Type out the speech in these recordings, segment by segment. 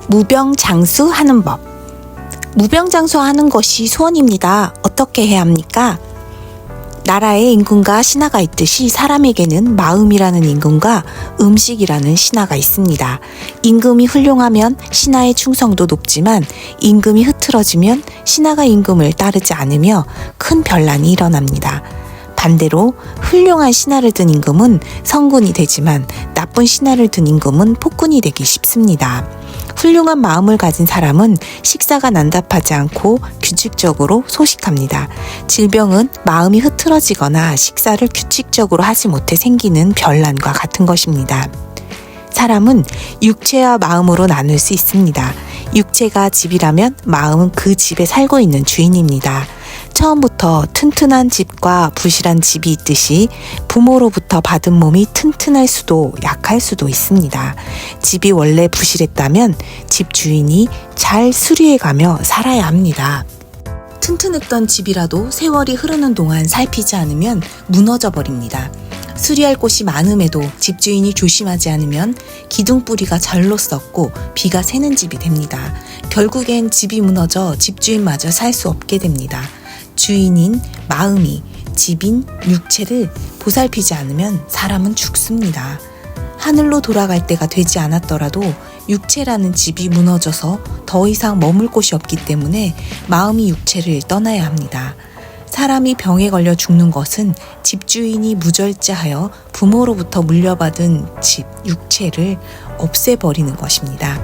무병장수하는 법. 무병장수하는 것이 소원입니다. 어떻게 해야 합니까? 나라에 임금과 신하가 있듯이 사람에게는 마음이라는 임금과 음식이라는 신하가 있습니다. 임금이 훌륭하면 신하의 충성도 높지만 임금이 흐트러지면 신하가 임금을 따르지 않으며 큰 변란이 일어납니다. 반대로 훌륭한 신하를 둔 임금은 성군이 되지만 나쁜 신하를 둔 임금은 폭군이 되기 쉽습니다. 훌륭한 마음을 가진 사람은 식사가 난답하지 않고 규칙적으로 소식합니다. 질병은 마음이 흐트러지거나 식사를 규칙적으로 하지 못해 생기는 변란과 같은 것입니다. 사람은 육체와 마음으로 나눌 수 있습니다. 육체가 집이라면 마음은 그 집에 살고 있는 주인입니다. 처음부터 튼튼한 집과 부실한 집이 있듯이 부모로부터 받은 몸이 튼튼할 수도 약할 수도 있습니다. 집이 원래 부실했다면 집 주인이 잘 수리해가며 살아야 합니다. 튼튼했던 집이라도 세월이 흐르는 동안 살피지 않으면 무너져 버립니다. 수리할 곳이 많음에도 집주인이 조심하지 않으면 기둥뿌리가 절로 썩고 비가 새는 집이 됩니다. 결국엔 집이 무너져 집주인마저 살 수 없게 됩니다. 주인인 마음이 집인 육체를 보살피지 않으면 사람은 죽습니다. 하늘로 돌아갈 때가 되지 않았더라도 육체라는 집이 무너져서 더 이상 머물 곳이 없기 때문에 마음이 육체를 떠나야 합니다. 사람이 병에 걸려 죽는 것은 집주인이 무절제하여 부모로부터 물려받은 집, 육체를 없애버리는 것입니다.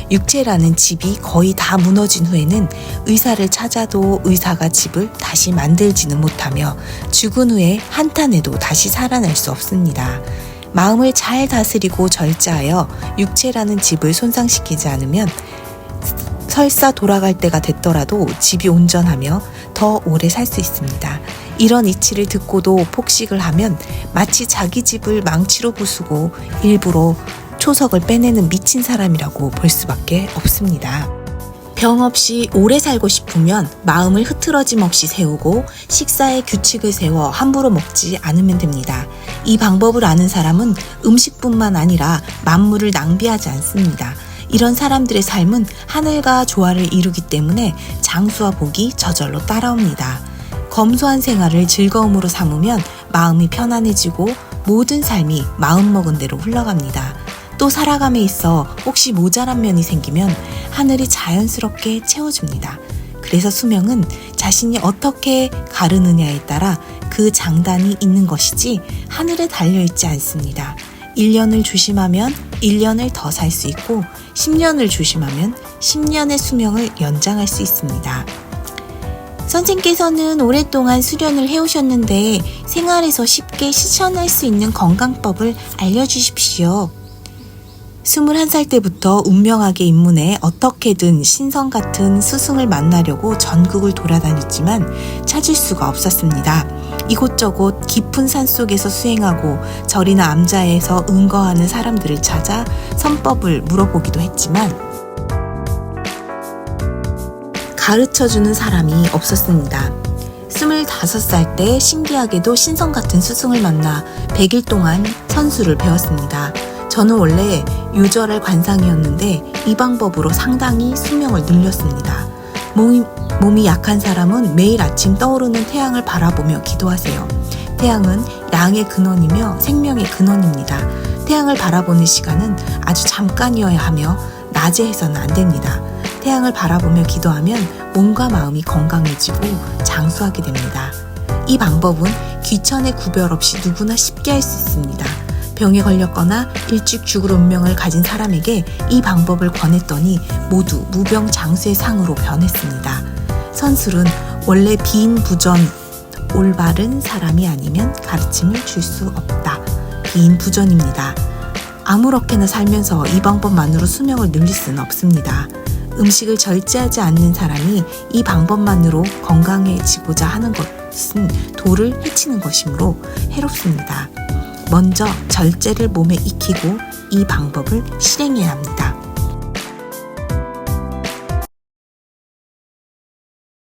육체라는 집이 거의 다 무너진 후에는 의사를 찾아도 의사가 집을 다시 만들지는 못하며 죽은 후에 한탄해도 다시 살아날 수 없습니다. 마음을 잘 다스리고 절제하여 육체라는 집을 손상시키지 않으면 설사 돌아갈 때가 됐더라도 집이 온전하며 더 오래 살 수 있습니다. 이런 이치를 듣고도 폭식을 하면 마치 자기 집을 망치로 부수고 일부러 초석을 빼내는 미친 사람이라고 볼 수밖에 없습니다. 병 없이 오래 살고 싶으면 마음을 흐트러짐 없이 세우고 식사에 규칙을 세워 함부로 먹지 않으면 됩니다. 이 방법을 아는 사람은 음식뿐만 아니라 만물을 낭비하지 않습니다. 이런 사람들의 삶은 하늘과 조화를 이루기 때문에 장수와 복이 저절로 따라옵니다. 검소한 생활을 즐거움으로 삼으면 마음이 편안해지고 모든 삶이 마음먹은 대로 흘러갑니다. 또 살아감에 있어 혹시 모자란 면이 생기면 하늘이 자연스럽게 채워줍니다. 그래서 수명은 자신이 어떻게 가르느냐에 따라 그 장단이 있는 것이지 하늘에 달려있지 않습니다. 1년을 조심하면 1년을 더 살 수 있고 10년을 조심하면 10년의 수명을 연장할 수 있습니다. 선생께서는 오랫동안 수련을 해오셨는데 생활에서 쉽게 실천할 수 있는 건강법을 알려주십시오. 21살 때부터 운명하게 입문해 어떻게든 신성 같은 스승을 만나려고 전국을 돌아다녔지만 찾을 수가 없었습니다. 이곳저곳 깊은 산속에서 수행하고 절이나 암자에서 은거하는 사람들을 찾아 선법을 물어보기도 했지만 가르쳐주는 사람이 없었습니다. 25살 때 신기하게도 신성 같은 스승을 만나 100일 동안 선수를 배웠습니다. 저는 원래 유절할 관상이었는데 이 방법으로 상당히 수명을 늘렸습니다. 몸이 약한 사람은 매일 아침 떠오르는 태양을 바라보며 기도하세요. 태양은 양의 근원이며 생명의 근원입니다. 태양을 바라보는 시간은 아주 잠깐이어야 하며 낮에 해서는 안 됩니다. 태양을 바라보며 기도하면 몸과 마음이 건강해지고 장수하게 됩니다. 이 방법은 귀천의 구별 없이 누구나 쉽게 할 수 있습니다. 병에 걸렸거나 일찍 죽을 운명을 가진 사람에게 이 방법을 권했더니 모두 무병장수의 상으로 변했습니다. 선술은 원래 비인부전, 올바른 사람이 아니면 가르침을 줄 수 없다. 비인부전입니다. 아무렇게나 살면서 이 방법만으로 수명을 늘릴 수는 없습니다. 음식을 절제하지 않는 사람이 이 방법만으로 건강해지고자 하는 것은 도를 해치는 것이므로 해롭습니다. 먼저 절제를 몸에 익히고 이 방법을 실행해야 합니다.